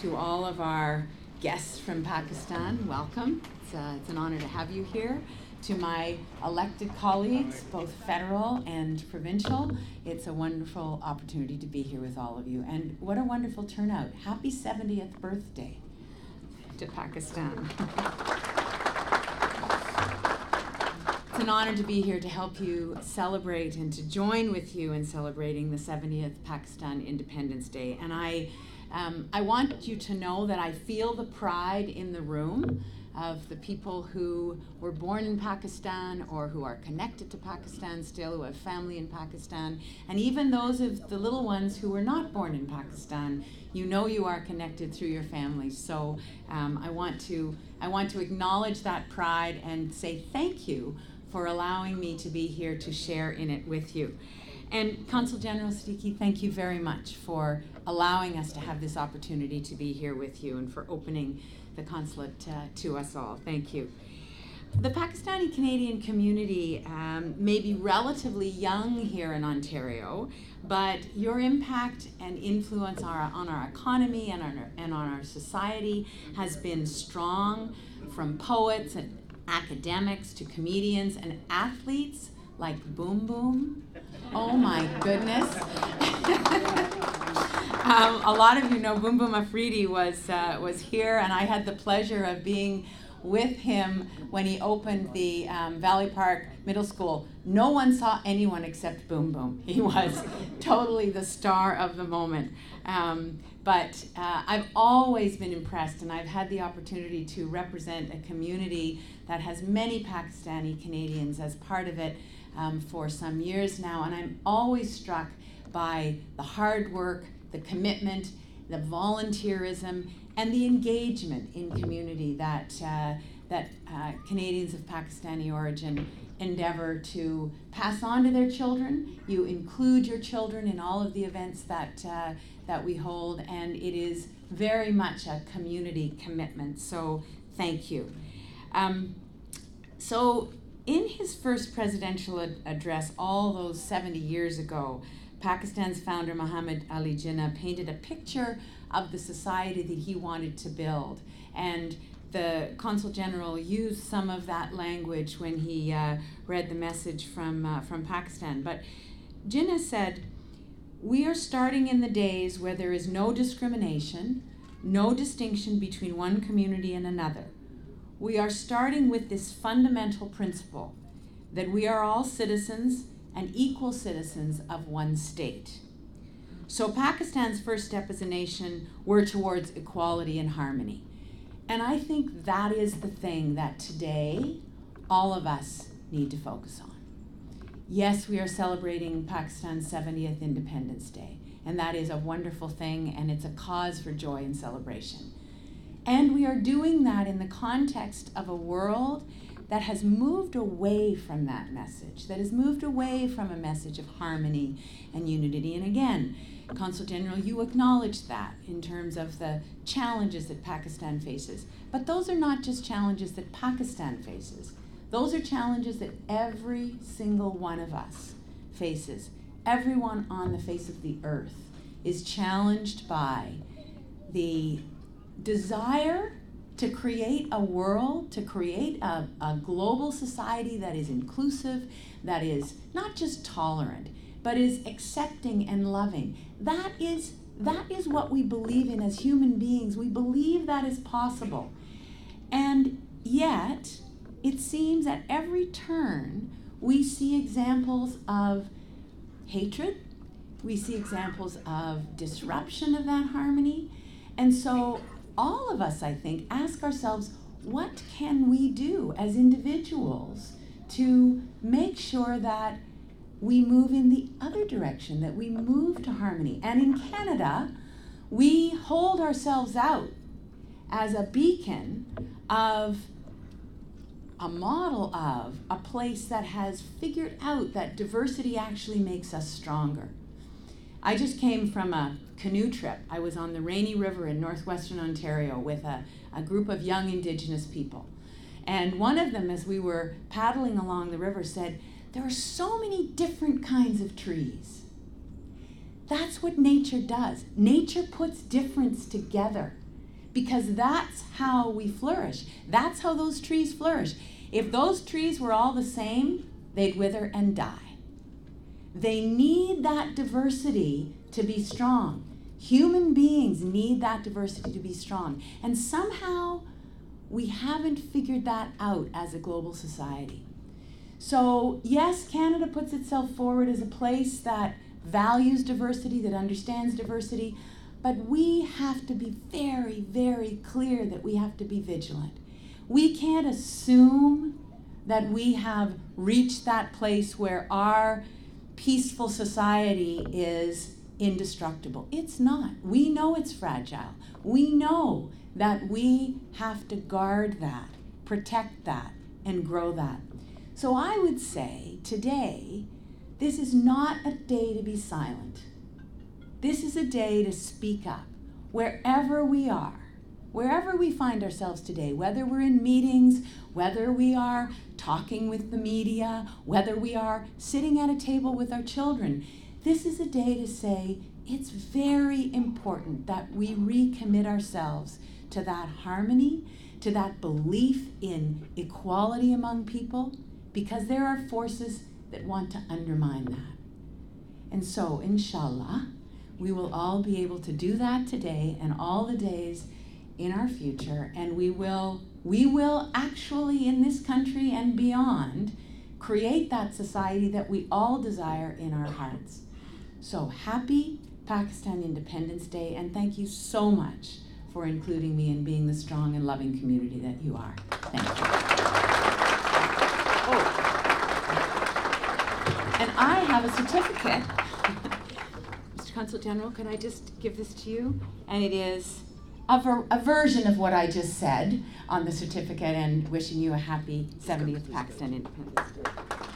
To all of our guests from Pakistan, welcome. It's an honor to have you here. To my elected colleagues, both federal and provincial, it's a wonderful opportunity to be here with all of you. And what a wonderful turnout. Happy 70th birthday to Pakistan. It's an honor to be here to help you celebrate and to join with you in celebrating the 70th Pakistan Independence Day. And I want you to know that I feel the pride in the room of the people who were born in Pakistan or who are connected to Pakistan still, who have family in Pakistan, and even those of the little ones who were not born in Pakistan. You know you are connected through your families. So I want to acknowledge that pride and say thank you for allowing me to be here to share in it with you. And Consul General Siddiqui, thank you very much for allowing us to have this opportunity to be here with you and for opening the consulate to us all. Thank you. The Pakistani Canadian community may be relatively young here in Ontario, but your impact and influence on our economy and on our society has been strong, from poets and academics to comedians and athletes like Boom Boom. Oh my goodness. A lot of you know Boom Boom Afridi was here, and I had the pleasure of being with him when he opened the Valley Park Middle School. No one saw anyone except Boom Boom. He was totally the star of the moment. But I've always been impressed, and I've had the opportunity to represent a community that has many Pakistani Canadians as part of it for some years now, and I'm always struck by the hard work, the commitment, the volunteerism, and the engagement in community that Canadians of Pakistani origin endeavor to pass on to their children. You include your children in all of the events that we hold, and it is very much a community commitment, so thank you. So in his first presidential address all those 70 years ago, Pakistan's founder Muhammad Ali Jinnah painted a picture of the society that he wanted to build. And the Consul General used some of that language when he read the message from Pakistan. But Jinnah said, "We are starting in the days where there is no discrimination, no distinction between one community and another. We are starting with this fundamental principle that we are all citizens and equal citizens of one state." So Pakistan's first step as a nation were towards equality and harmony. And I think that is the thing that today all of us need to focus on. Yes, we are celebrating Pakistan's 70th Independence Day, and that is a wonderful thing, and it's a cause for joy and celebration. And we are doing that in the context of a world that has moved away from that message, that has moved away from a message of harmony and unity. And again, Consul General, you acknowledged that in terms of the challenges that Pakistan faces. But those are not just challenges that Pakistan faces. Those are challenges that every single one of us faces. Everyone on the face of the earth is challenged by the desire to create a world, to create a global society that is inclusive, that is not just tolerant, but is accepting and loving. That is what we believe in as human beings. We believe that is possible. And yet, it seems at every turn, we see examples of hatred, we see examples of disruption of that harmony. And so all of us, I think, ask ourselves, what can we do as individuals to make sure that we move in the other direction, that we move to harmony? And in Canada, we hold ourselves out as a beacon of a model of a place that has figured out that diversity actually makes us stronger. I just came from a canoe trip. I was on the Rainy River in northwestern Ontario with a group of young Indigenous people. And one of them, as we were paddling along the river, said, "There are so many different kinds of trees." That's what nature does. Nature puts difference together. because that's how we flourish. That's how those trees flourish. If those trees were all the same, they'd wither and die. They need that diversity to be strong. Human beings need that diversity to be strong. And somehow we haven't figured that out as a global society. So yes, Canada puts itself forward as a place that values diversity, that understands diversity, but we have to be very, very clear that we have to be vigilant. We can't assume that we have reached that place where our peaceful society is indestructible. It's not. We know it's fragile. We know that we have to guard that, protect that, and grow that. So I would say today, this is not a day to be silent. This is a day to speak up wherever we are, wherever we find ourselves today, whether we're in meetings, whether we are talking with the media, whether we are sitting at a table with our children. This is a day to say it's very important that we recommit ourselves to that harmony, to that belief in equality among people, because there are forces that want to undermine that. And so, inshallah, we will all be able to do that today and all the days in our future, and we will actually, in this country and beyond, create that society that we all desire in our hearts. So happy Pakistan Independence Day, and thank you so much for including me and being the strong and loving community that you are. Thank you. Oh. And I have a certificate. Mr. Consul General, can I just give this to you? And it is a version of what I just said on the certificate, and wishing you a happy 70th Pakistan Independence Day.